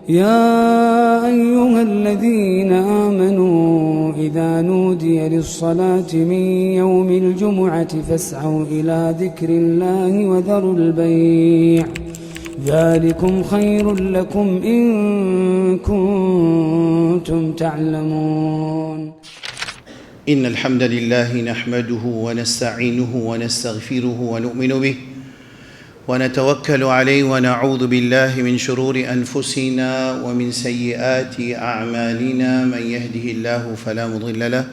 يا أيها الذين آمنوا إذا نودي للصلاة من يوم الجمعة فاسعوا إلى ذكر الله وذروا البيع ذلكم خير لكم إن كنتم تعلمون. إن الحمد لله نحمده ونستعينه ونستغفره ونؤمن به ونتوكل عليه ونعوذ بالله من شرور أنفسنا ومن سيئات أعمالنا. من يهده الله فلا مضل له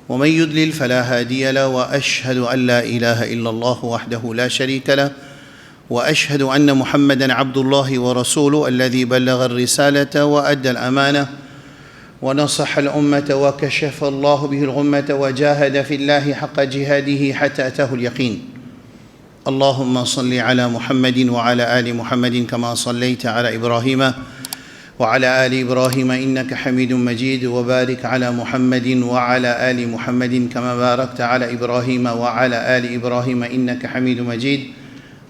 ومن يضلل فلا هادي له، وأشهد أن لا إله إلا الله وحده لا شريك له، وأشهد أن محمدًا عبد الله ورسوله الذي بلغ الرسالة وأدى الأمانة ونصح الأمة وكشف الله به الغمة وجاهد في الله حق جهاده حتى أتاه اليقين. اللهم صل على محمد وعلى آل محمد كما صليت على إبراهيم وعلى آل إبراهيم إنك حميد مجيد، وبارك على محمد وعلى آل محمد كما باركت على إبراهيم وعلى آل إبراهيم إنك حميد مجيد.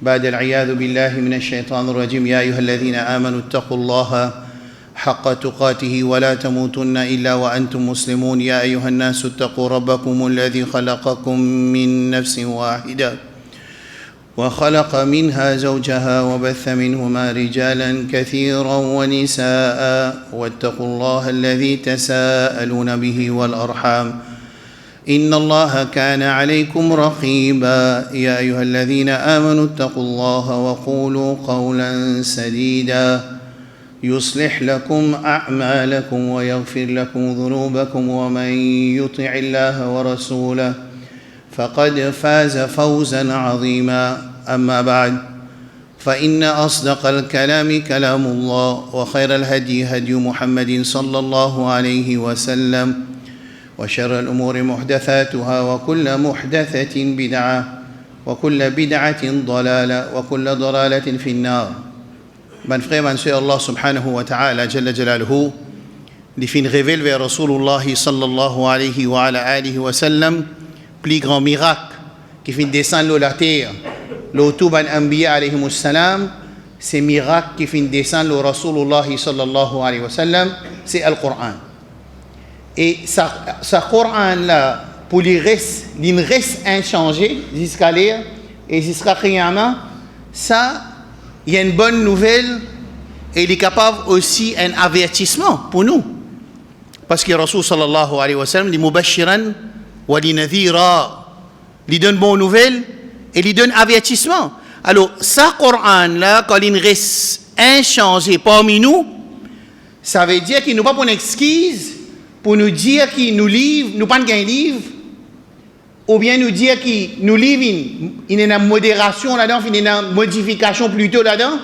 بعد العياذ بالله من الشيطان الرجيم. يا أيها الذين آمنوا اتقوا الله حق تقاته ولا تموتن إلا وأنتم مسلمون. يا أيها الناس اتقوا ربكم الذي خلقكم من نفس واحدة وخلق منها زوجها وبث منهما رجالا كثيرا ونساء، واتقوا الله الذي تساءلون به والأرحام إن الله كان عليكم رقيبا. يا أيها الذين آمنوا اتقوا الله وقولوا قولا سديدا يصلح لكم أعمالكم ويغفر لكم ذنوبكم، ومن يطع الله ورسوله فقد فاز فوزا عظيما. أما بعد، فإن أصدق الكلام كلام الله، وخير الهدي هدي محمد صلى الله عليه وسلم، وشر الأمور محدثاتها، وكل محدثة بدعة، وكل بدعة ضلالة، وكل ضلالة في النار. Mes frères, mes sœurs, Allah subhanahu wa ta'ala, Jalla Jalaluhu, les fins révèlent vers Rasulullah sallallahu alayhi wa ala alihi wa sallam, plus grand miracle qui fait descendre la terre, l'autoban anbiya alayhi wa sallam, c'est miracle qui fait descendre le Rasulullah sallallahu alayhi wa sallam, c'est le Coran. Et ce Coran-là, pour il reste inchangé jusqu'à l'heure et jusqu'à Qiyamah, ça, il y a une bonne nouvelle et il est capable aussi un avertissement pour nous. Parce que Rasul sallallahu alayhi wa sallam, il mubashiran wa li nadhira, il donne bonne nouvelle et il donne avertissement. Alors, ça Coran-là, quand il reste inchangé parmi nous, ça veut dire qu'il nous pas une excuse pour nous dire qu'il nous livre, nous pas un livre, ou bien nous dire qu'il nous livre, il y a une modération là-dedans, il y a une modification plutôt là-dedans.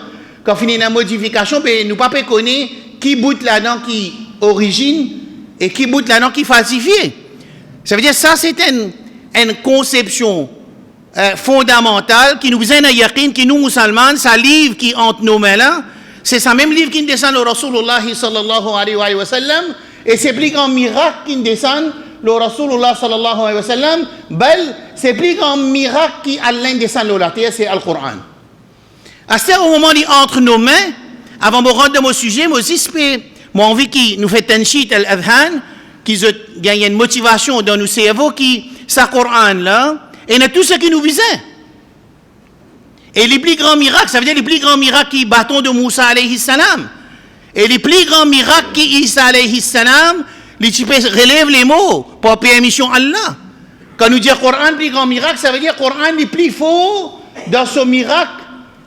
Quand il y a une modification, nous ne pouvons pas connaître qui bout là-dedans qui origine et qui bout là-dedans qui falsifié. Ça veut dire que ça, c'est une conception fondamentale qui nous vient à yaqin, qui nous musulmans, ça livre qui entre nos mains là, c'est ça même livre qui descend le Rasulullah sallallahu alayhi wa sallam, et c'est plus grand miracle qui descend le Rasulullah sallallahu alayhi wa sallam, c'est plus grand miracle qui Allah descend le la terre, c'est le Coran. À ce moment entre nos mains, avant de rendre mon sujet, moi aussi, moi envie qui nous fait tanshit al-adhan, qui gagne une motivation dans nos cerveaux, qui, ça Coran là, et a tout ce qui nous visait. Et les plus grands miracles, ça veut dire les plus grands miracles qui bâton de Moussa alayhi salam. Et les plus grands miracles qui Isa alayhi salam, les types relèvent les mots pour permission Allah. Quand nous disons Coran, plus grand miracle, ça veut dire Coran est plus faux dans ce miracle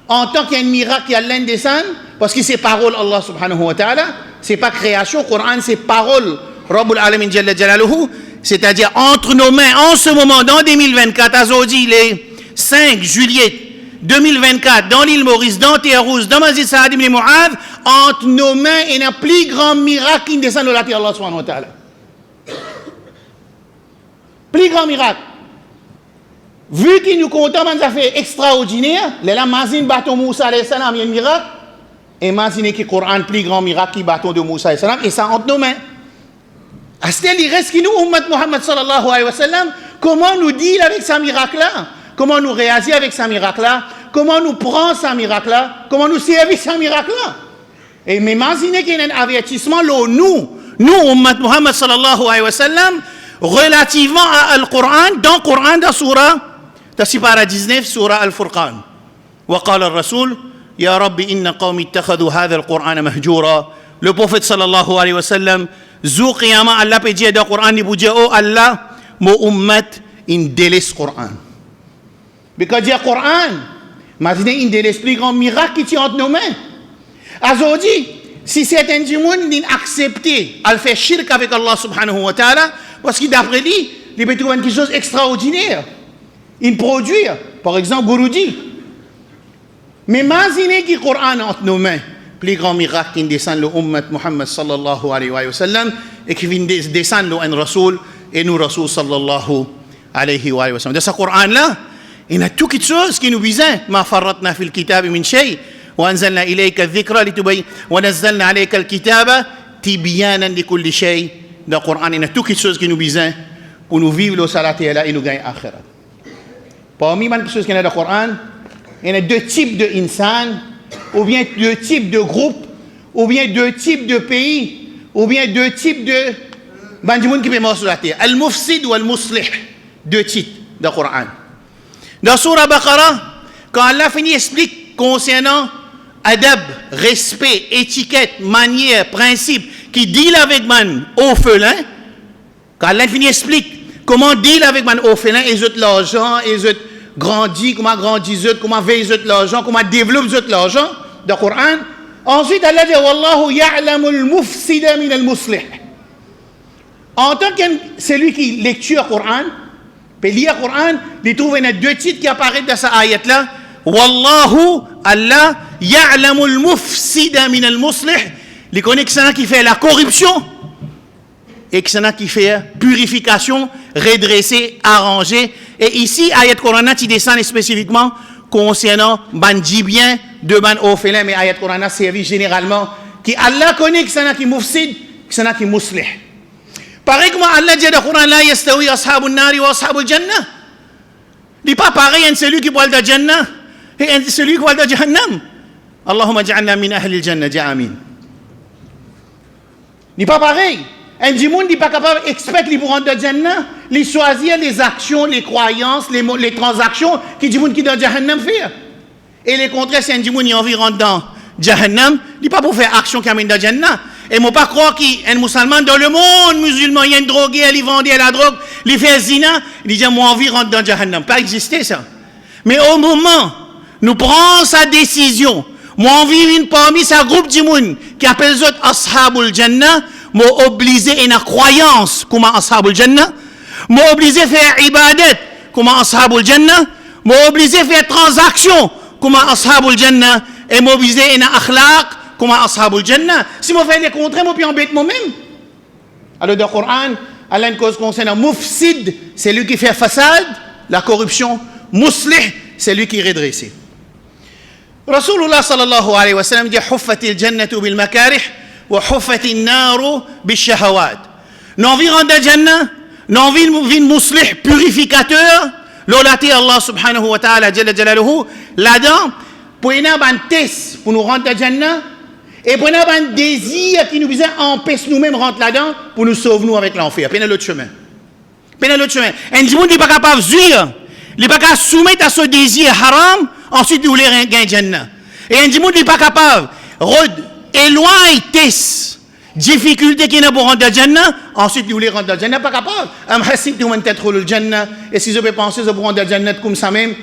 en tant qu'il y a un miracle qui Allah descend, parce que c'est parole Allah subhanahu wa ta'ala, c'est pas création, Coran c'est parole Rabbul Alamin Jalla Jalaluhu, c'est-à-dire entre nos mains en ce moment, dans 2024, à Zodi, les 5 juillet 2024, dans l'île Maurice, dans Terre-Rousse, dans Masjid Saad ibn Mu'adh, entre nos mains, il y a un plus grand miracle qui descend de la terre Allah subhanahu wa ta'ala. Plus grand miracle. Vu qu'il nous compte dans des affaires extraordinaires, là, Mazin bâton Moussa alayhi salam, il y a un miracle, et imaginez que le Coran, plus grand miracle qui bâton de Moussa alayhi salam, et ça entre nos mains. À ce il reste qui nous, Ummat Muhammad sallallahu alayhi wa sallam, comment nous deal avec ce miracle-là? Comment nous réagir avec ce miracle-là? Comment nous prendre ce miracle-là? Comment nous servir ce miracle-là? Et imaginez qu'il y a un avertissement, nous, Ummat Muhammad sallallahu alayhi wa sallam, relativement à Al-Qur'an, dans le Qur'an, dans Surah, dans Sipara 19, Surah Al-Furqan. وقال الرسول يا رب إن قوم اتخذوا هذا القرآن مهجورا. Le prophète sallallahu alayhi wa sallam, Zou Qiyama, Allah peut dire dans le Qur'an, il peut dire, oh Allah, mon ummat, il délaisse le Qur'an. Because dire Qur'an, maintenant, il délaisse plus grand miracle qui est entre nos mains. Aujourd'hui, si certains du monde acceptent à faire shirk avec Allah subhanahu wa ta'ala, parce que d'après lui, il peut trouver quelque chose d'extraordinaire. Il produit, par exemple, Gouroudi. Mais imaginez que le Coran entre nos mains, plus grand miracle qui descend le Ummat Muhammad sallallahu alayhi wa sallam, et qui vient descendre le Rasoul, et nous Rasoul sallallahu alayhi wa sallam. Dans ce Coran-là, il y a toutes les choses qui nous disent, ma farratna fil kitab min shay. وأنزلنا إليك الذكرى لتبين ونزلنا عليك الكتاب تبيانا لكل شيء. Dans le Coran, il y a toutes les choses qui nous disent pour nous vivre le salat et nous gagner l'akhirat. Parmi les choses qu'il y a dans le Coran, il y a deux types d'insan, ou bien deux types de groupes, ou bien deux types de pays, ou bien deux types de bandimounes qui peuvent sur la terre. Al-Mufsid ou Al-Muslih, deux types dans le Coran. Dans Surah Baqarah, quand Allah finit explique concernant adab, respect, étiquette, manière, principe, qui deal avec man orphelin, quand Allah finit explique comment deal avec man orphelin, et autres l'argent, et autres grandit, comment grandit autres, comment veille autres l'argent, comment développe autres l'argent, dans le Coran. Ensuite, Allah dit, Wallahu ya'lamul mufsida min al-muslih. En tant que celui qui lecture le Coran, peut lire le Coran, il trouve deux titres qui apparaissent dans cette ayat-là. Wallahu, Allah, ya'lamul mufsida min al-muslih. Il connaît que c'est un qui fait la corruption et que c'est un qui fait purification, redresser, arranger. Et ici, ayat Corana qui descend spécifiquement concernant bandi bien de ban orphelin, mais ayat Corana servit généralement qui Allah connaît que c'est un qui mufsid, que c'est un qui muslih. Pareil comme Allah dit dans le Coran, la yastawi ashabun nari wa ashabul jannah. Il n'est pas pareil à celui qui parle de Jannah et celui qui parle de Jahannam. Allahumma ja'alna min ahli al-jannah, ja amin. Il n'est pas pareil. Un du monde n'est pas capable d'expecter pour rentrer dans Jannah, il choisir les actions, les croyances, les transactions qui du monde qui dans Jahannam fait. Et les contraires, c'est un du monde qui a envie de rentrer dans Jahannam, il n'est pas pour faire action qui amène dans Jannah. Et il ne faut pas croire qu'un musulman dans le monde musulman, il y a une drogué, il vend la drogue, il fait zina, il dit moi envie de rentrer dans Jahannam. Pas exister ça. Mais au moment nous prenons sa décision, moi envie parmi sa groupe du monde qui appelle les autres Ashabul Jannah, moi obligé une croyance comme Ashabul Jannah, moi obligé faire ibadat comme Ashabul Jannah, moi obligé faire transaction comme Ashabul Jannah, et moi obligé une akhlaq comme Ashabul Jannah. Si moi fais les contraires, moi puis embête moi-même. Alors dans le Coran, Allah une cause concernant mufsid, c'est lui qui fait façade, la corruption. Muslih, c'est lui qui redresse. Rasulullah sallallahu alayhi wa sallam dit huffatil jannatu bil makarih wa huffatil naru bil shahawat. N'envie rendre Jannah, n'envie muslih purificateur, l'olati Allah subhanahu wa ta'ala jalla jalaluhu, là-dedans, pour y avoir un test pour nous rendre Jannah, et pour y avoir un désir qui nous empêche nous-mêmes de rentrer là-dedans pour nous sauver nous avec l'enfer. Prenez l'autre chemin. Prenez l'autre chemin. Un monde n'est pas capable de vivre, il n'est pas capable de soumettre à ce désir haram, ensuite il voulait gagner Jannah. Et un monde n'est pas capable d'éloigner test, difficulté qu'il y a pour rentrer Jannah, ensuite il voulait rentrer Jannah, pas capable. Am hasibtum an tadkhulul Jannah, et si je peux penser je peux rentrer Jannah comme ça même.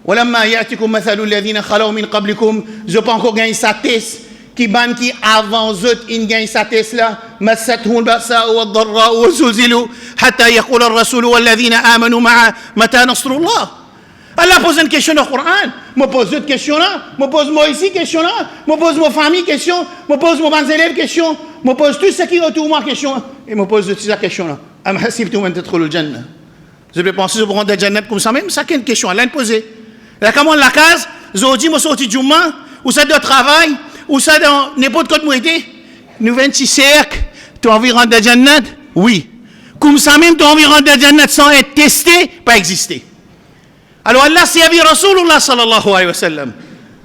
ولما يأتكم مثل الذين خلوا من قبلكم, je peux encore gagner sa test qui ban qui avant eux ils gagnent sa test là مستهم البأساء والضراء وزلزلوا حتى يقول الرسول والذين آمنوا معه متى نصر الله. Allah pose une question dans le Coran, me pose d'autres questions là, me pose moi ici question là, me pose ma famille question, me pose mon élève question, me pose tout ce qui est autour de moi question, et me pose toutes ces questions là. Am hasibtum an tadkhulul jannah. Je vais penser je vais rentrer Jannah comme ça même, ça c'est une question Allah posée. Là, comment la case, aujourd'hui, je suis sorti du Jumma, ou ça de travail, ou ça dans n'importe quoi de moi été, nous venons de cercle, tu as envie de rentrer dans Jannat? Oui. Comme ça même, tu as envie de rentrer dans Jannat sans être testé, pas exister. Alors Allah servi Rasulullah sallallahu alayhi wa sallam,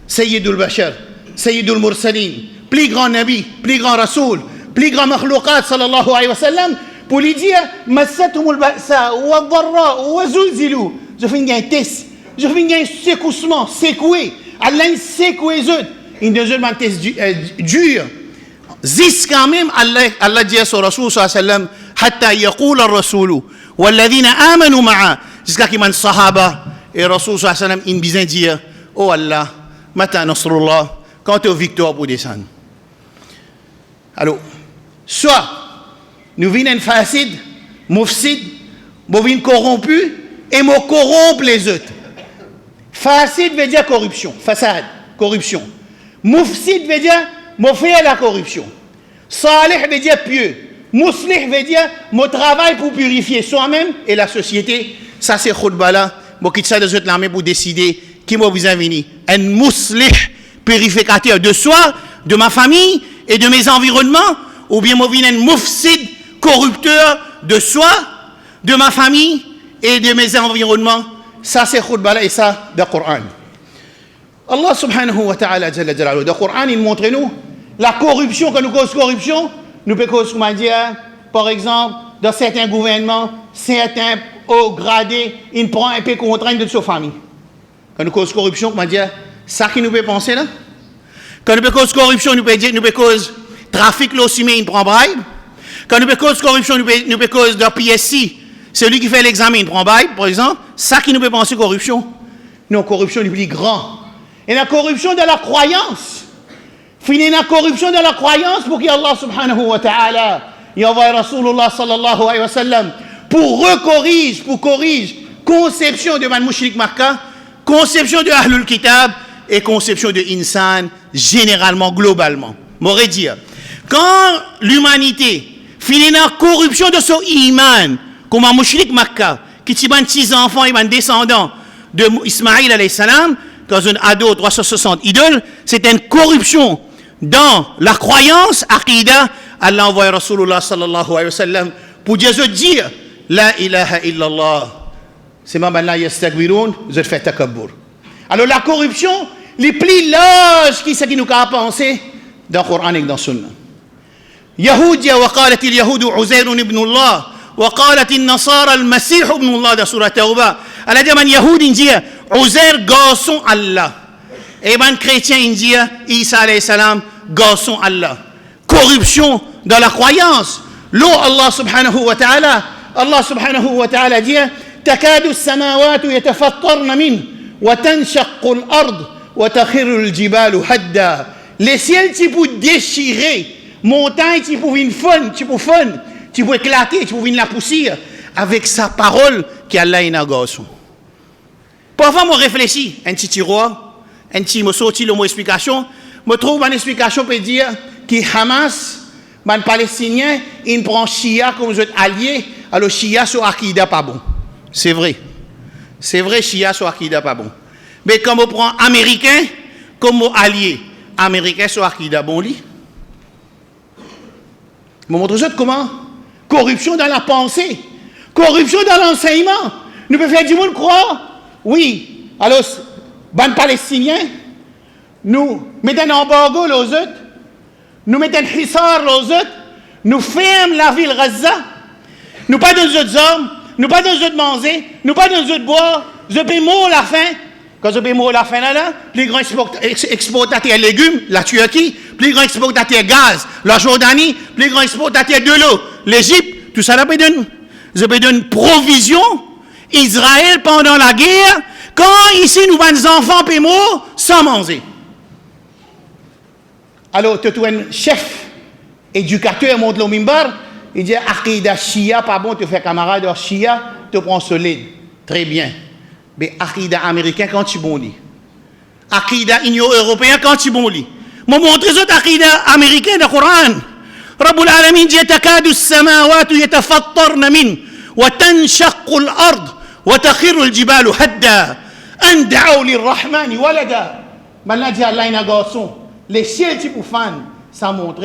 Sayyidul Bashar, Sayyidul Mursalin, plus grand Nabi, plus grand Rasoul, plus grand makhlouqat sallallahu alayhi wa sallam, pour lui dire Massatumul ba'sa wa dharra wa zulzilu. Je fais un test, je fais un secoussement, secoué. Allah il secoue les autres. Il nous donne un test dur. Zis quand même, Allah dit à son Rasoul sallallahu alayhi wa sallam, hatta yaqul ar-rasulu walladhina amanu ma'a, jusqu'à qu'il y ait un sahaba et Rasoul sallallahu alayhi wa sallam, il besoin dire, oh Allah, mata nasrullah, quand tu es victoire pour descendre. Alors, soit nous venons fasid, mufsid, nous venons corrompus et nous corrompons les autres. Fasid veut dire corruption, façade, corruption. Mufsid veut dire nous faire la corruption. Salih veut dire pieux. Muslih veut dire mon travail pour purifier soi-même et la société. Ça c'est khutba là. Moi quitte ça des autres l'armée pour décider qui m'a besoin venir. Un muslih, purificateur de soi, de ma famille et de mes environnements, ou bien moi viens un mufsid, corrupteur de soi, de ma famille et de mes environnements. Ça c'est khutba là et ça le Coran. Allah subhanahu wa ta'ala jalla jalaluhu, le Coran il montre nous la corruption, quand nous cause corruption, nous pouvons cause, comment dire, par exemple, dans certains gouvernements, certains hauts gradés, ils prennent un peu contrainte de sa famille. Quand nous cause corruption, comment dire, ça qui nous peut penser là. Quand nous peut cause corruption, nous peut dire, nous peut cause trafic là aussi, mais il prend bribe. Quand nous peut cause corruption, nous peut cause de PSC, celui qui fait l'examen, il prend bribe, par exemple. Ça qui nous peut penser corruption. Non, corruption est plus grand. Et la corruption de la croyance. Finir la corruption de la croyance pour qu'Allah subhanahu wa ta'ala il envoie Rasulullah sallallahu alayhi wa sallam pour corrige conception de Man Mushrik Makkah, conception de Ahlul Kitab et conception de Insan généralement, globalement. M'aurait dire, quand l'humanité finit la corruption de son iman, comme un Mushrik Makkah, qui tient 6 enfants et un descendant de Ismaïl alayhi salam, dans un ado 360 idoles, c'est une corruption dans la croyance, Aqidah. Allah envoie Rasulullah sallallahu alayhi wa sallam pour dire La ilaha illallah. C'est ma là yastagbiroun, vous êtes fait takabbur. Alors la corruption, les plus larges qui nous a pensé dans le Coran et dans le Sunna. Yahudia wa qalat il Yahudu Uzair ibn Allah wa qalat il Nasara al-Masih ibn Allah dans Surah Tawbah. Allah dit man Yahudi dit Uzair garçon Allah. Et man chrétien dit Isa alayhi salam garçon Allah. Corruption dans la croyance. L'eau Allah subhanahu wa ta'ala dit تكاد السماوات يتفطرن منه وتنشق الأرض وتخر الجبال هدا. Les ciels tu peux déchirer, montagnes tu peux fondre, tu peux éclater, tu peux venir la poussière avec sa parole qui Allah ina garçon. Parfois moi réfléchis, un petit tiroir, un petit me sorti le mot explication, me trouve une explication peut dire que Hamas, les Palestiniens, ils prennent Shia comme autres alliés, alors Shia sur Akida pas bon. C'est vrai, Shia sur Akida pas bon. Mais quand on prend Américain comme allié, Américain sur Akida bon lit. Je vous montre comment corruption dans la pensée, corruption dans l'enseignement. Nous pouvons faire du monde croire. Oui, alors, les Palestiniens, nous mettons un embargo aux autres, nous mettons un hissar aux autres, nous fermons la ville Gaza, nous pas dans les autres hommes, nous pas dans les autres manger, nous pas dans les autres boire, je paye mort la faim. Quand je paye mort la faim là, plus grand exportateur de légumes, la Turquie, plus grand exportateur de gaz, la Jordanie, plus grand exportateur de l'eau, l'Égypte, tout ça là peut donner. Je peux donner provision. Israël pendant la guerre, quand ici nous avons des enfants paient mort sans manger. Alors, tu as un chef éducateur monte le mimbar, il dit Aqida Shia, pas bon, tu fais camarade Shia, tu prends solide. Très bien. Mais Aqida américain, quand tu bon lit. Aqida Union européen, quand tu bon lit. Moi, montre les autres Aqida américain dans le Coran. Rabbul Alamin dit Takadu as-samawatu yatafattarna min wa tanshaqqu al-ard wa takhiru al-jibalu hadda an da'u lir-rahmani walada. Maintenant, dit Allah ina garçon. Les ciels qui pour fan, ça montre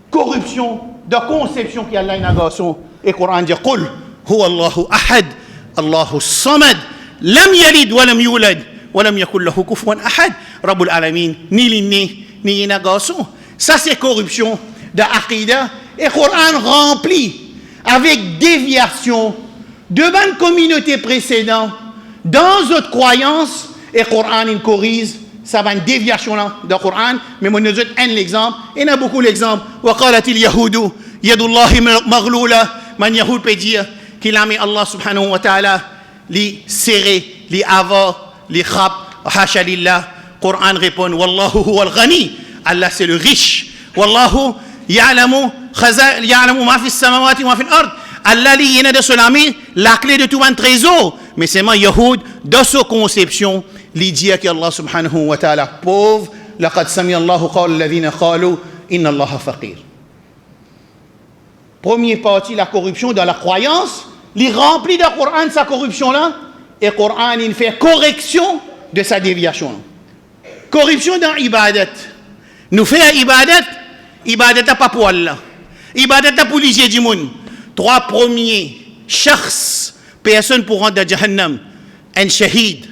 corruption de conception qui Allah ina garçon. Et le Coran dit Qul huwa Allahu ahad, Allahu samad, lam yalid wa lam yulad wa lam yakul lahu kufuwan ahad. Rabbul Alamin ni l'inné ni ina garçon. Ça, c'est corruption de Aqidah. Et le Coran rempli avec déviation de bonnes communautés précédentes dans notre croyance. Et le Coran il corrige ça va une déviation là du Coran. Mais moi, nous avons un exemple. Il y en a beaucoup d'exemples. وقالت اليهود يد الله مغلولة. Man Yahoud peut dire qu'il a mis Allah subhanahu wa ta'ala les serrés, les avars, les khab, hasha lillah. Coran répond Wallahu huwa al-ghani. Allah c'est le riche. Wallahu ya'lamu ma fi as-samawati wa ma fi al-ard. Allah lui il a de solami la clé de tout un trésor. Mais c'est moi Yahoud dans sa conception, lui dit que Allah subhanahu wa ta'ala pauvre. لقد سمع الله قول الذين قالوا إن الله فقير. Première partie, la corruption dans la croyance, il remplit le Coran de sa corruption-là, et le Coran, il fait correction de sa déviation. Corruption dans l'ibadat. Nous faisons ibadat pas pour Allah. Ibadat pour les du monde. 3 premiers shakhs, personne pour rentrer dans Jahannam. Un shahid,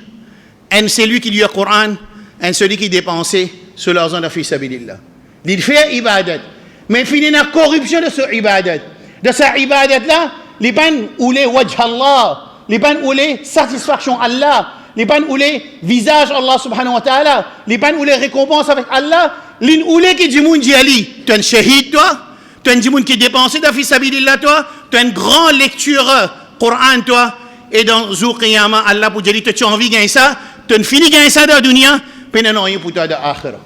un celui qui lit le Coran, un celui qui dépensait sur l'argent de fi sabilillah. Il fait ibadat. Mais il y a une corruption de ce ibadat. De cette ibadat-là, les ban ou les wajh Allah, les ban ou les satisfaction Allah, les ban ou les visages Allah subhanahu wa ta'ala, les ban ou les récompenses avec Allah, les ou les qui dit moun di ali, tu es un shahid toi, tu es un moun qui dépense dans fi sabilillah toi, tu es un grand lectureur Coran toi, et dans Zour Qiyamah, Allah pour dire tu as envie de gagner ça, tu as fini de gagner ça dans la dunya, puis non, il y a pour toi de akhira.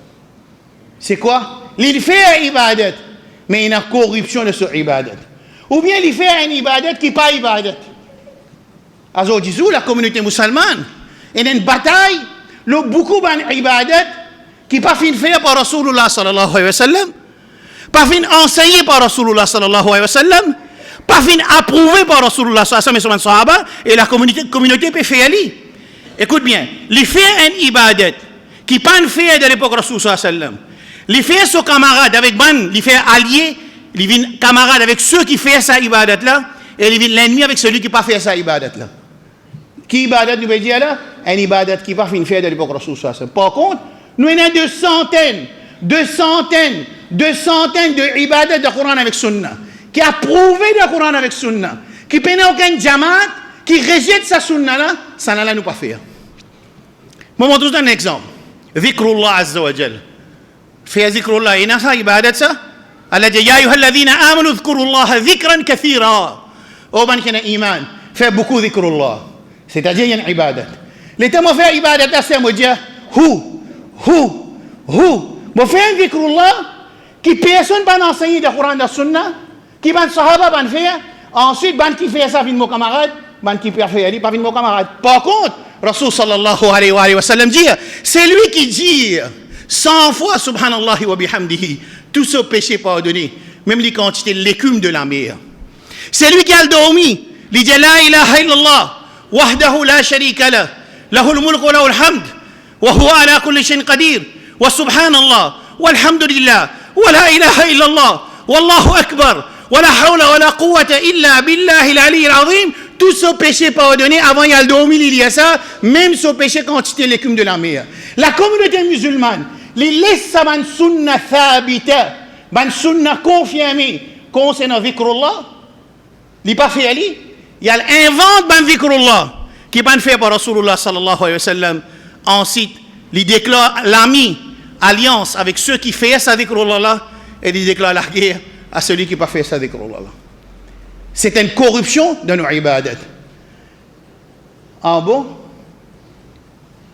C'est quoi? Il fait ibadat. Mais il y a une corruption de ce ibadat. Ou bien il fait un ibadat qui n'est pas ibadat. Aujourd'hui, la communauté musulmane, il y a une bataille, beaucoup d'ibadat qui n'est pas fin fait par Rasulullah sallallahu alayhi wa sallam, pas fin enseigné par Rasulullah sallallahu alayhi wa sallam, pas fin approuvé par Rasulullah sallallahu alayhi wa sallam, et la communauté peut faire aller. Écoute bien, il fait un ibadat qui n'est pas fait de l'époque Rasulullah sallallahu alayhi wa sallam. Il fait son camarade avec ban, il fait allié, il vient camarade avec ceux qui font sa ibadat là, et il vient l'ennemi avec celui qui n'a pas fait sa ibadat là. Qui ibadat nous veut dire là? Un ibadat qui n'a pas fait de l'époque Rasul sallallahu alayhi wa sallam. Par contre, nous avons de centaines de ibadat de Coran avec Sunna, qui a prouvé le Coran avec Sunna, qui n'a aucun jamaat, qui rejette sa Sunna là, ça n'a nous pas fait. Je vais vous donner un exemple. Dhikrullah azza wa jal. في ذكر الله إنها عبادته الذي يا أيها الذين آمنوا اذكروا الله ذكرا كثيرا أو من كان إيمان fait beaucoup ذكر الله c'est-à-dire il y a une ibadat les temps fait ibadat c'est moi dire moi fait un ذكر الله qui personne pas enseigner de Coran de Sunna qui ban sahaba ban faire ensuite ban qui fait ça vient mon camarade ban qui peut faire pas vient mon camarade par contre Rasul sallallahu alayhi wa sallam dit c'est lui qui dit 100 fois subhanallah wa bihamdihi, tout ce péché pardonné, même les quantités de l'écume de la mer. C'est lui qui a dormi, il dit la ilaha illallah, wahdahu la sharika lah, lahul mulk wa lahul hamd, wa huwa ala kulli shay'in qadir, wa subhanallah, walhamdulillah, wa la ilaha illallah, wallahu akbar, wa la hawla wa la quwwata illa billahi al-ali al-azim. Tout ce péché pardonné, avant il y a le dormi, il y a ça, même ce péché quantité de l'écume de la mer. La communauté musulmane, les laisse ça ban sunna thabita, ban sunna confirmé concernant dhikrullah, il pas fait ali, il y a l'invente ban dhikrullah qui ban fait par Rasulullah sallallahu alayhi wa sallam. Ensuite, il déclare l'ami, alliance avec ceux qui font ça dhikrullah là, et il déclare la guerre à celui qui pas fait ça dhikrullah là. C'est une corruption de nos ibadat. Ah bon?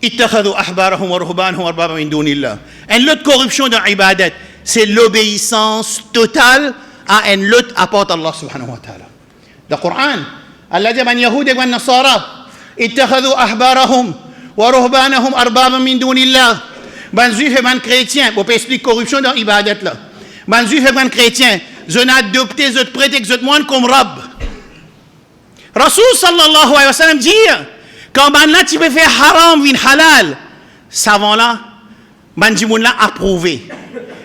اتخذوا أحبارهم ورهبانهم أربابا من دون الله. Une autre corruption dans l'ibadat, c'est l'obéissance totale à un autre apporte Allah subhanahu wa ta'ala. Le Coran, Allah dit من يهود والنصارى اتخذوا أحبارهم ورهبانهم أربابا من دون الله. Ben juif et ben chrétien, on peut expliquer corruption dans l'ibadat là. Ben juif et ben chrétien, je n'ai adopté ce prétexte de moi comme rab. Rasul sallallahu alayhi wa sallam dit quand man là tu peux faire haram vin halal, savant là man dit là approuvé.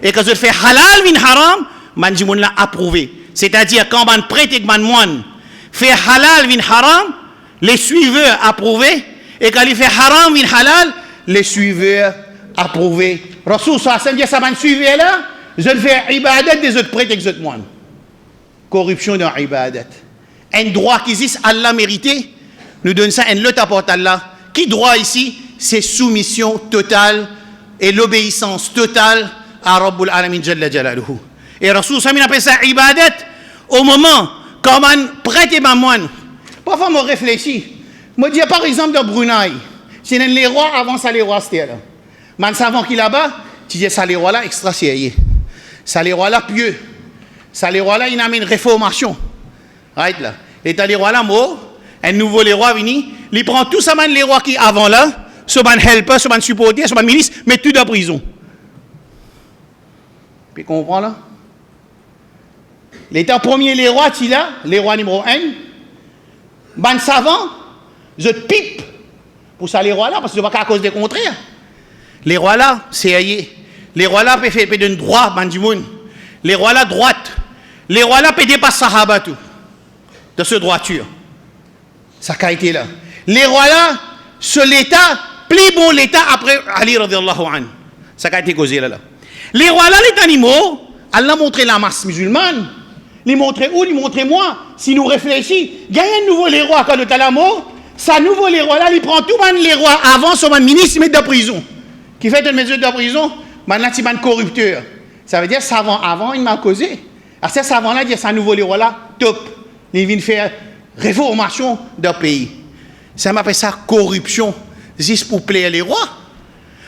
Et quand je fais halal vin haram, man dit là approuvé. C'est-à-dire quand man prétexte man moine fait halal vin haram, les suiveurs approuvés, et quand il fait haram vin halal, les suiveurs approuvés. Rasul sallallahu alayhi wa sallam dit ça man suiveur là, je le fais ibadat des autres prêtres et des autres moines. Corruption dans ibadat. Un droit qui existe, Allah mérité, nous donne ça, un l'autre apporte Allah. Qui droit ici? C'est soumission totale et l'obéissance totale à Rabbul Alamin Jalla Jalaluhu. Et Rasul Samin appelle ça ibadat au moment quand on prête et moine. Parfois, je réfléchis. Je dis par exemple dans Brunei, c'est les rois avant ça, les rois c'était là. Man savant qui là-bas, tu dis ça, les rois là, extra sérieux. Ça, les rois là, pieux. Ça, les rois là, ils amènent une réformation. Right là. Et t'as les rois là, un nouveau les rois vini, ils prennent tout ça, les rois qui avant là, ce ban helper, ce ban supporter, ce ban milice, mettent tout en prison. Puis comprends là? L'état premier, les rois, tu là, les rois numéro 1, ban savant, je pipe pour ça les rois là, parce que c'est pas à cause des contraires. Les rois là, c'est aillé. Les rois là, peuvent faire d'un droit, ban du monde. Les rois là, droite. Les rois là, peuvent dépasser Sahaba tout. De ce droiture. Ça a été là. Les rois là, sur l'état, plus bon l'état après Ali radiallahu anhu. Ça a été causé là. Les rois là, les animaux, Allah a montré la masse musulmane. Les montrer où, les montrer moi. Si nous réfléchissons, gagne un nouveau les rois quand le talamo, ça nouveau les rois là, il prend tout les rois avant son ministre, il met de prison. Qui fait une mesure de prison, maintenant c'est un corrupteur. Ça veut dire savant avant, il m'a causé. Alors ce savant là, dit ça nouveau les rois là, top. Il vient faire réformation d'un pays. Ça m'appelle ça corruption, juste pour plaire les rois.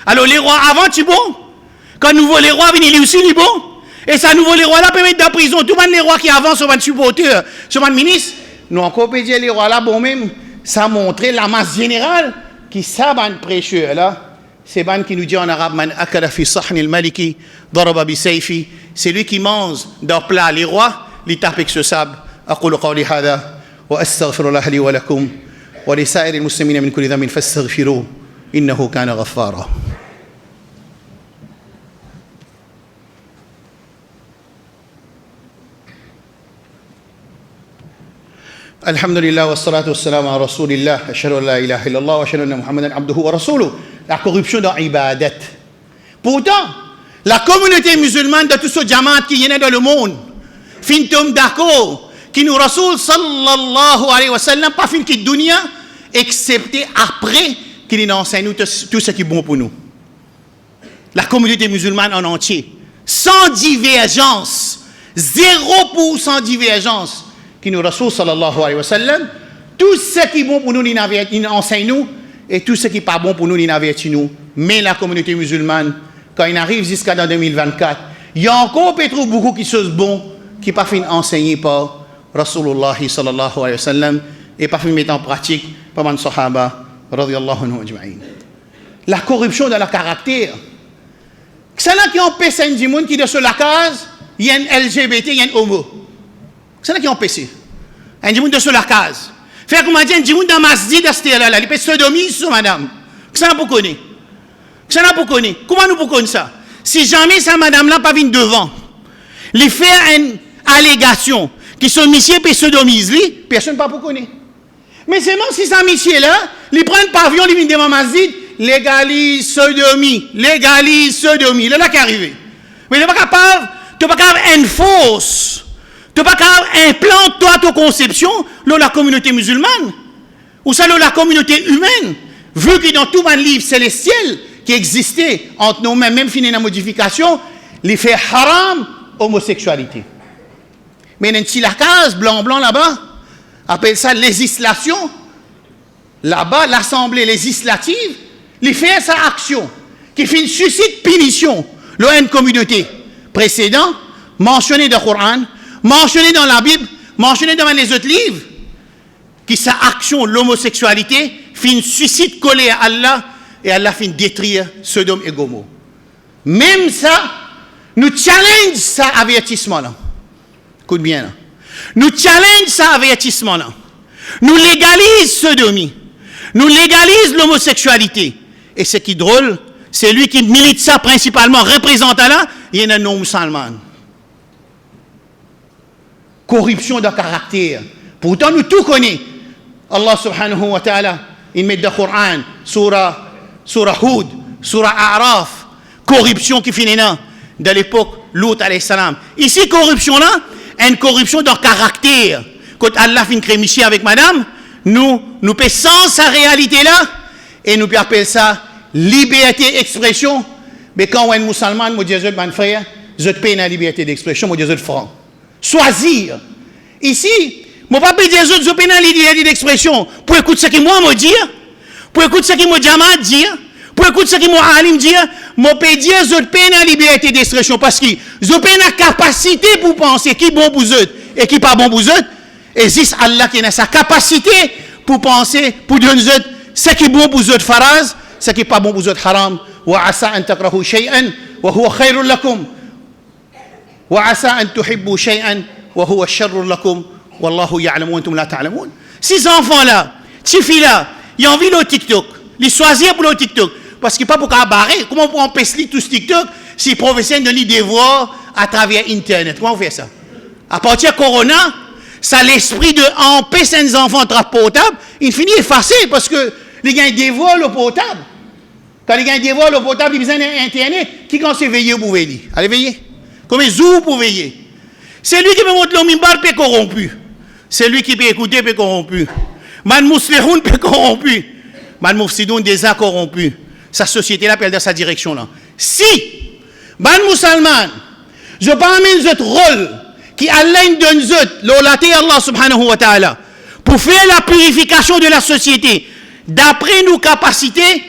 Alors les rois avant, tu bon. Quand nouveau les rois viennent, ils aussi, ils bon. Et ça nouveau les rois là peut mettre en prison. Tout le monde les rois qui avancent sur un supporter, sur un ministre. Nous encore peut dire les rois là, bon même, ça montrait la masse générale qui savent prêcheur là. C'est ban qui nous dit en arabe, man akala fi sahni al-maliki, daraba bi sayfi. C'est lui qui mange dans plat les rois, il tape avec ce sable. أقول قولي هذا وأستغفر الله لي ولكم ولسائر المسلمين من كل ذنب فاستغفروه إنه كان غفارا. الحمد لله والصلاة والسلام على رسول الله أشهد أن لا إله إلا الله وأشهد أن محمدا عبده ورسوله. La corruption dans ibadat. Pourtant, la communauté musulmane de tout ce jamaat qui est dans le monde, fin tombe d'accord qui nous Rasoul sallallahu alayhi wa sallam pas fin qui dunya excepté après qu'il nous enseigne tout ce qui est bon pour nous. La communauté musulmane en entier, sans divergence, 0% divergence qui nous Rasoul sallallahu alayhi wa sallam, tout ce qui est bon pour nous, il enseigne nous, et tout ce qui n'est pas bon pour nous, il avertit nous. Mais la communauté musulmane, quand il arrive jusqu'à 2024, il y a encore peut-être beaucoup de choses bonnes qui ne sont pas fin enseignées par Rasulullah sallallahu alayhi wa sallam et pas fait mettre en pratique par les sahaba radiyallahu anhu ajma'in. La corruption de la caractère. C'est là qui empêche un monde qui est sur la case, il y a un LGBT, il y a un homo. C'est là qui empêche. Un monde de sur la case. Faire comme on dit, un monde dans masjid à là, il peut sodomie sur madame. Ça n'a pas connu. Ça n'a pas connu. Comment nous pouvons ça? Si jamais ça madame là pas vient devant, lui faire une allégation qui sont monsieur et sodomise, personne ne peut pas connaître. Mais c'est même si ça monsieur là, ils prennent pavillon, ils viennent devant masjid, légalise sodomie. C'est là qui est arrivé. Mais tu n'es pas capable, enforce, tu n'es pas capable implanter toi ta conception dans la communauté musulmane, ou ça dans la communauté humaine, vu que dans tout le livre célestiel qui existait entre nous-mêmes, même fini la modification, il fait haram homosexualité. Mais dans la case, blanc là-bas, appelle ça législation. Là-bas, l'Assemblée législative, il fait sa action, qui fait une suscite punition. Là, une communauté précédente, mentionnée dans le Coran, mentionnée dans la Bible, mentionnée dans les autres livres, qui sa action, l'homosexualité, fait une suscite collée à Allah, et Allah fait détruire Sodome et Gomorrhe. Même ça, nous challenge ça avertissement-là. Écoute bien là. Nous challenge ça avertissement-là. Nous légalise sodomie. Nous légalise l'homosexualité. Et ce qui est drôle, c'est lui qui milite ça principalement, représentant là, il y a un non-musulman. Corruption de caractère. Pourtant, nous tout connaissons. Allah subhanahu wa ta'ala, il met dans le Coran, surah Hud, surah A'raf, corruption qui finit là. De l'époque Lut alayhi salam. Ici, corruption là, une corruption dans le caractère. Quand Allah fait une crémichie avec madame, nous pensons sa réalité là, et nous appelons ça liberté d'expression. Mais quand on est musulman, moi, Dieu, mon frère, je te paye la liberté d'expression, moi, Dieu, je te franc. Choisir. Ici, moi, pas dire, je paye la liberté d'expression pour écouter ce que moi, me dire, pour écouter ce que moi, Jamaat dire, pour écouter ce que moi, Alim dire, moi, peux dire, je te paye la liberté d'expression parce que je paye la capacité pour penser qui est bon pour eux et qui n'est pas bon pour eux. Et c'est Allah qui a sa capacité pour penser, pour dire ce qui est bon pour eux, faraz, ce qui n'est pas bon pour eux, haram. وعسى أن تكرهوا شيئا وهو خير لكم وعسى أن تحبوا شيئا وهو شر لكم والله يعلم وأنتم لا تعلمون. Ces enfants-là, ces filles-là, ils ont envie de TikTok. Ils choisissent pour le TikTok. Parce qu'il n'y a pas pour qu'à barrer. Comment on peut empêcher tout ce TikTok si les professeurs de lire des voix à travers Internet? Comment on fait ça? À partir de Corona, ça l'esprit de empêcher les enfants de portable, il finit effacé parce que les gars dévoilent le portable. Quand les gens dévoilent le portable, ils ont Internet. Qui quand c'est veiller pour veiller? Allez veiller. Comme ils ouvrent pour veiller. C'est lui qui me montre le mimbar peut corrompu. C'est lui qui peut écouter peut corrompu. Man Mouslehoun peut corrompu. Man Moufsidoun déjà corrompu. Sa société là perd dans sa direction là. Si, man musulman, je parmi notre rôle qui Allah donne l'olaté Allah subhanahu wa ta'ala pour faire la purification de la société d'après nos capacités.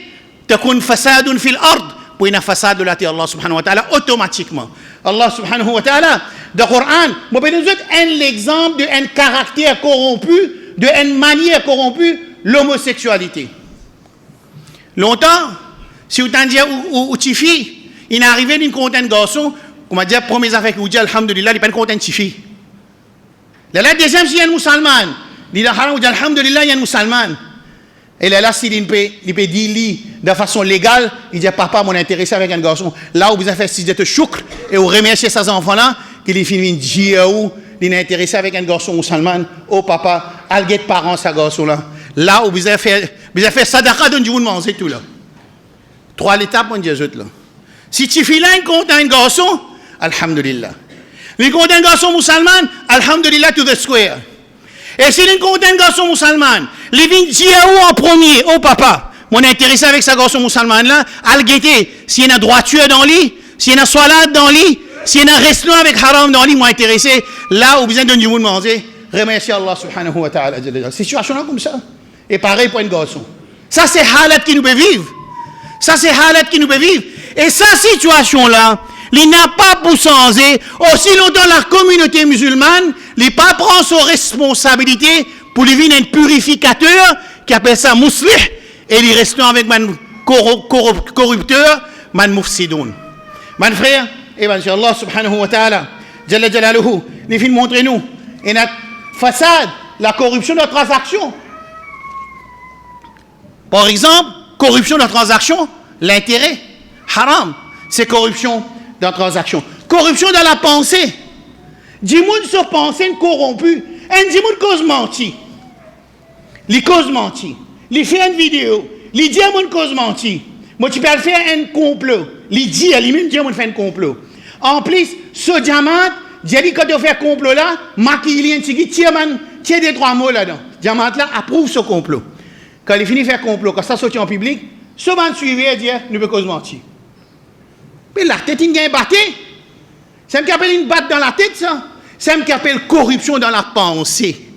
تكون فساد في الأرض وين فساد لاتي الله سبحانه وتعالى automatiquement. Allah subhanahu wa ta'ala dans le Coran, moi peux nous donner un exemple d'un caractère corrompu, d'une manière corrompue, l'homosexualité. Longtemps, si vous t'en dites ou tifi, il est arrivé d'une content garçon, on m'a dit première affaire que vous dites alhamdulillah, il n'est pas content tifi. La deuxième si il y a un musulman, il dit alhamdulillah, il y a un musulman. Et là, s'il peut dire de façon légale, il dit papa, mon intéressé avec un garçon. Là où vous avez fait si de choukr et vous remerciez ces enfants-là, qu'il finit dire où il est intéressé avec un garçon musulman, oh papa, alguet parents ce garçon-là. Là où vous avez fait sadaqa d'un jour de manger tout là. 3 étapes, mon Dieu, là. Si tu files un compte à un garçon, alhamdulillah. Le compte à un garçon musulman, alhamdulillah to the square. Et si l'on compte un garçon musulman, il vient dire en premier, oh papa, mon intéressé avec ce garçon musulman là, al guetter, s'il y a une droiture dans lui, s'il y a une salade dans lui, s'il y a un restaurant avec haram dans lui, moi intéressé, là où besoin de nous manger, remerciez Allah subhanahu wa ta'ala. Situation là comme ça. Et pareil pour un garçon. Ça c'est halat qui nous peut vivre. Ça c'est halat qui nous peut vivre. Et cette situation là, il n'a pas pour changer, aussi longtemps la communauté musulmane, il pas prend ses responsabilités pour devenir un purificateur qui appelle ça muslih, et il reste avec man corrupteur, man mufsidoun. Man frère, et bien Allah subhanahu wa ta'ala, Jalla Jalaluhu, il vient montrer nous, et notre façade, la corruption de la transaction. Par exemple, corruption de la transaction, l'intérêt, haram, c'est corruption dans la transaction. Corruption dans la pensée. Dis-moi sur pensée corrompue. Un dis-moi cause menti. Les causes menti. Les fait une vidéo. Les dit à mon cause menti. Moi, tu peux faire un complot. Les dit à lui-même, dis à mon faire un complot. En plus, ce diamant, dit quand tu fais un complot là, maquille un petit tiens des 3 mots là-dedans. Diamant là approuve ce complot. Quand il finit de faire un complot, quand ça sort en public, ce man suivi et dit, nous peut cause menti. Mais la tête, il y a un batté. C'est ce qu'on appelle une batte dans la tête, ça. C'est ce qu'on appelle corruption dans la pensée.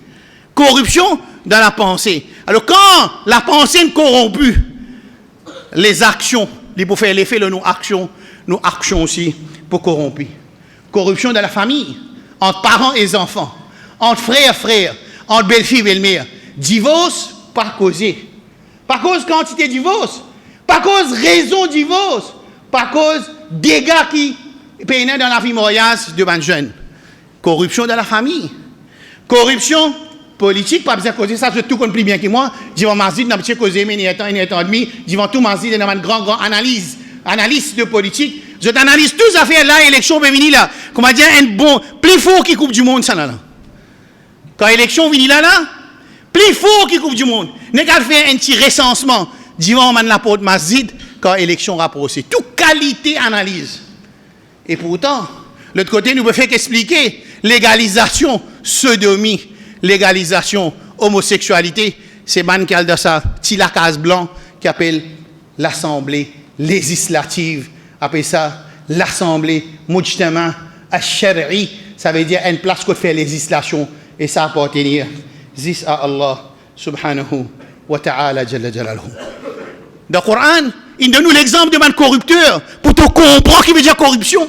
Corruption dans la pensée. Alors, quand la pensée est corrompue, les actions, pour faire l'effet de nos actions aussi pour corrompre. Corruption dans la famille, entre parents et enfants, entre frères et frères, entre belle-fille et belle-mère. Divorce, pas causé. Pas cause quantité de divorce. Pas cause raison de divorce. Pas cause dégâts qui payent dans la vie mariage de ban jeunes. Corruption dans la famille. Corruption politique, pas besoin de causer ça, je tout compris bien que moi. Je vais m'assurer n'a pas causé mais il y a un demi, je vais tout m'assurer dans une grande analyse de politique. Je t'analyse tous affaires là, élection peut venir là. Comment dire un bon plus fort qui coupe du monde ça là. Quand élection vient là, plus fort qui coupe du monde. N'est qu'à faire un petit recensement devant man la porte masjid quand élection rapprochée. Toute qualité analyse. Et pourtant, l'autre côté, nous pouvons faire qu'expliquer légalisation sodomie, légalisation homosexualité. C'est Bankal de ça, Tila Case Blanc, qui appelle l'Assemblée législative, appelle ça l'Assemblée Mujtama Al-Shar'i, ça veut dire une place qu'on fait législation, et ça appartenir juste à Allah subhanahu wa ta'ala jalla jalaluhu. Dans le Coran, il donne nous l'exemple de un corrupteur pour te comprendre ce qui veut dire corruption.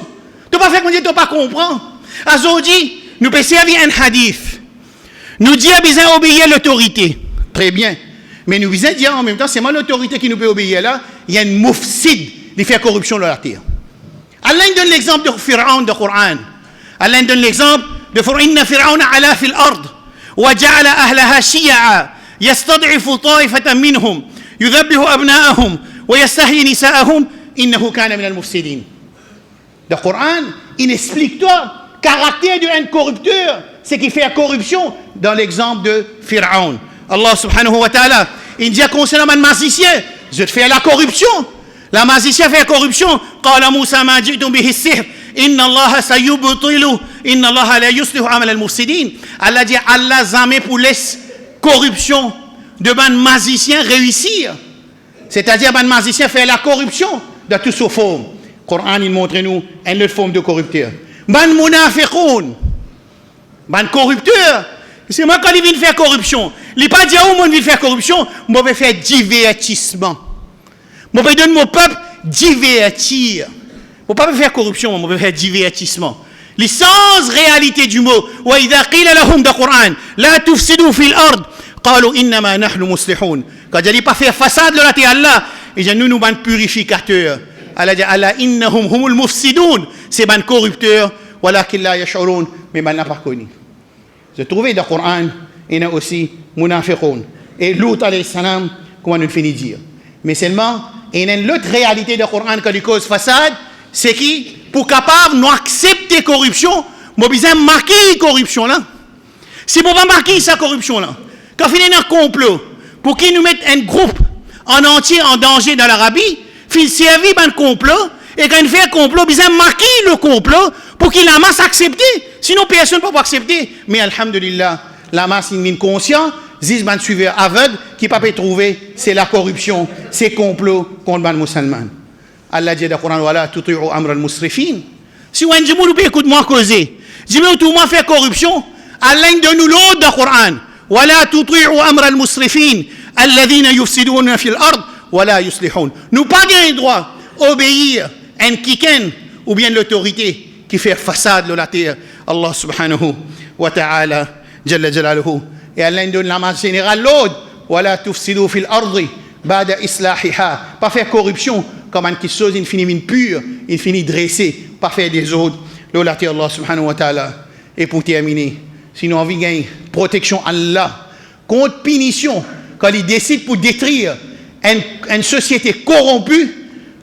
Tu ne pas faire comme dire tu ne pas comprendre. Aujourd'hui, nous pouvons servir un hadith. Nous disons besoin d'obéir l'autorité. Très bien. Mais nous visons dire en même temps, c'est moi l'autorité qui nous peut obéir là. Il y a une moufsid qui fait corruption dans la terre. Allah donne l'exemple de Pharaon dans le Coran. Allah donne l'exemple de Inna Pharaon ala fil ard wa ja'ala ahlaha shi'a yastad'ifu ta'ifatan minhum yudhabbihu abna'ahum wa yastahyi nisa'ahum innahu kana min al-mufsidin. Dans le Coran, il explique toi caractère d'un corrupteur, c'est qui fait la corruption dans l'exemple de Pharaon. Allah subhanahu wa ta'ala, il dit concernant un magicien, je te fais la corruption. La magicien fait la corruption. Qala Musa ma ji'tum bihi as-sihr, inna Allah sayubtilu, inna Allah la yuslihu amal al-mufsidin. Allah dit Allah jamais pour laisser corruption de ban magicien réussir. C'est-à-dire ban magicien fait la corruption de toutes ses formes. Le Coran il montre nous une autre forme de corrupteur. Ban munafiqoun, ban corrupteur, c'est moi quand il vient faire corruption. Il n'est pas dire où on vient faire corruption, moi je vais faire divertissement. Moi je vais donner mon peuple divertir. Je ne vais pas faire corruption, moi je vais faire divertissement. L'essence réalité du mot, wa idha qila lahum da Quran, la tufsidu fil ard, qalu innama nahnu muslihun. Quand je dis pas faire façade de la terre Allah, et je nous ban purificateurs. Allah dit Allah innahum humul mufsidun, c'est ban corrupteurs, walakin la yash'urun, mais ban n'a pas connu. Je trouvais dans le Coran, il y a aussi munafiqun. Et Lut alayhi salam, comment nous finit dire. Mais seulement, il y a une autre réalité dans le Coran quand il cause façade, c'est qui, pour capable nous accepter corruption, nous besoin marquer corruption là. Si nous ne pas marquer sa corruption là, quand il y a un complot, pour qu'il nous mette un groupe en entier en danger dans l'Arabie, il servit un complot, et quand il fait un complot, il besoin marquer le complot pour qu'il la masse accepter. Sinon, personne ne peut pas accepter. Mais alhamdulillah, la masse est consciente, Zizman suiveur aveugle, qui ne peut pas trouver, c'est la corruption, c'est complot contre les musulmans. Allah dit dans le Coran, voilà, tout amr al-musrifin. Si on dit, nous écoute moi causer, dis-moi tout le monde fait corruption, Allah donne nous l'autre dans le Coran. Voilà, tout amr al-musrifin, alladhina yufsiduna fil ard, voilà, yuslihun. Nous pas le droit d'obéir à un kiken ou bien l'autorité qui fait façade de la terre. Allah subhanahu wa ta'ala, jalla jalaluhu. Et Allah donne la masse générale l'autre. Voilà, tufsidu fil ardi, ba'da islahiha. Pas faire corruption, comme une chose, il finit pure, il finit dressé, pas faire des autres. L'autre, Allah subhanahu wa ta'ala. Et pour terminer, sinon on veut gagner protection Allah contre punition quand il décide pour détruire une société corrompue.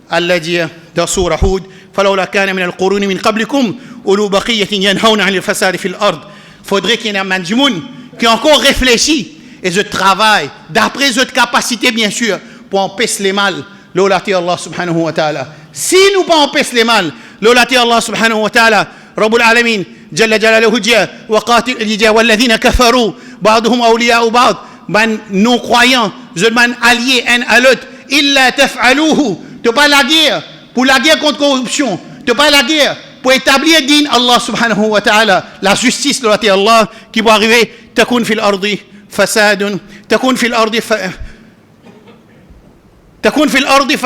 Allah dit dans Surah Hud, فلولا كان من القرون من قبلكم أولو بقية ينهون عن الفساد في الأرض. Faudrait qu'il y ait un man qui a encore réfléchi et je travaille d'après votre capacité bien sûr pour empêcher les mal. L'olati Allah subhanahu wa ta'ala. Si nous pas empêcher les mal, l'olati Allah subhanahu wa ta'ala, Rabbul Alamin, Jalla Jalaluhu dit, waqatil dit, walladhina kafaru, ba'duhum awliya'u ba'd, ban non croyants, je man alliés un à l'autre, illa taf'aluhu, tu pas la guerre pour la guerre contre corruption, tu pas la guerre pour établir din Allah subhanahu wa ta'ala, la justice de Allah qui va arriver, takun fil ardi fasadun, takun fil ardi تكون في الأرض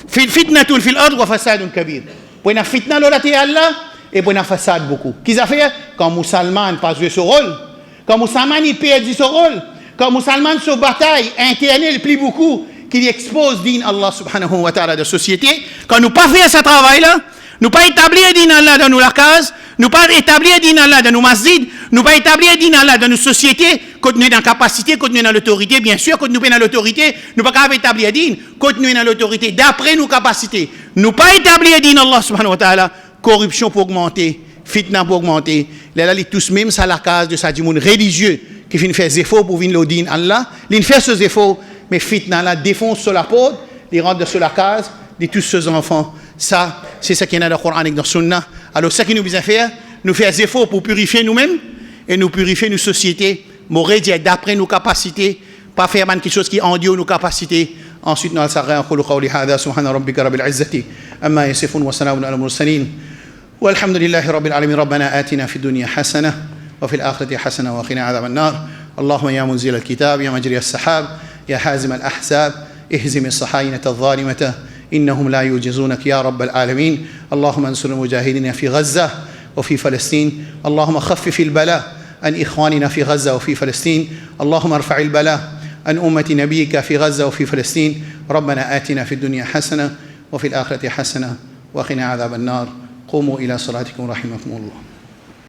فتنة في الأرض وفساد كبير. Buena fitna l'olati Allah et buena fasad beaucoup. Qu'est-ce qu'il fait quand musulman pas jouer ce rôle, quand musulman il perd ce rôle, quand musulman se bataille interne le plus beaucoup qu'il expose din Allah subhanahu wa ta'ala de société, quand nous pas faire ce travail là, nous pas établir din Allah dans nos cases, nous pas établir din Allah dans nos masjids, nous pas établir din Allah dans nos sociétés, continuer dans la capacité, continuer dans l'autorité, bien sûr, continuer dans l'autorité, nous pas établir din, continuer dans l'autorité d'après nos capacités, nous pas établir din Allah subhanahu wa ta'ala, corruption pour augmenter, fitna pour augmenter, là tous même ça la case de ça du monde religieux qui finit faire des efforts pour venir le din Allah, ils fait ces efforts, mais fitna la défonce sur la porte, ils rentrent sur la case, de tous ces enfants, Ça, c'est ce qu'il y a dans le Coran et dans le Sunna. Alors, ce qui nous besoin faire, nous faire des efforts pour purifier nous-mêmes et nous purifier nos sociétés, m'aurait dit d'après nos capacités, pas faire quelque chose qui endure nos capacités. Ensuite, nous allons نقول قولي هذا سبحان ربك رب العزة أما يصفون وسلام على المرسلين والحمد لله رب العالمين ربنا آتنا في الدنيا حسنة وفي الآخرة حسنة وقنا عذاب النار اللهم يا منزل الكتاب يا مجري السحاب يا حازم الأحزاب اهزم الصهاينة الظالمة إنهم لا يعجزونك يا رب العالمين اللهم انصر المجاهدين في غزة وفي فلسطين اللهم خفف البلاء عن إخواننا في غزة وفي فلسطين اللهم ارفع البلاء عن أمة نبيك في غزة وفي فلسطين ربنا آتنا في الدنيا حسنة وفي الآخرة حسنة وقنا عذاب النار قوموا إلى صلاتكم رحمكم الله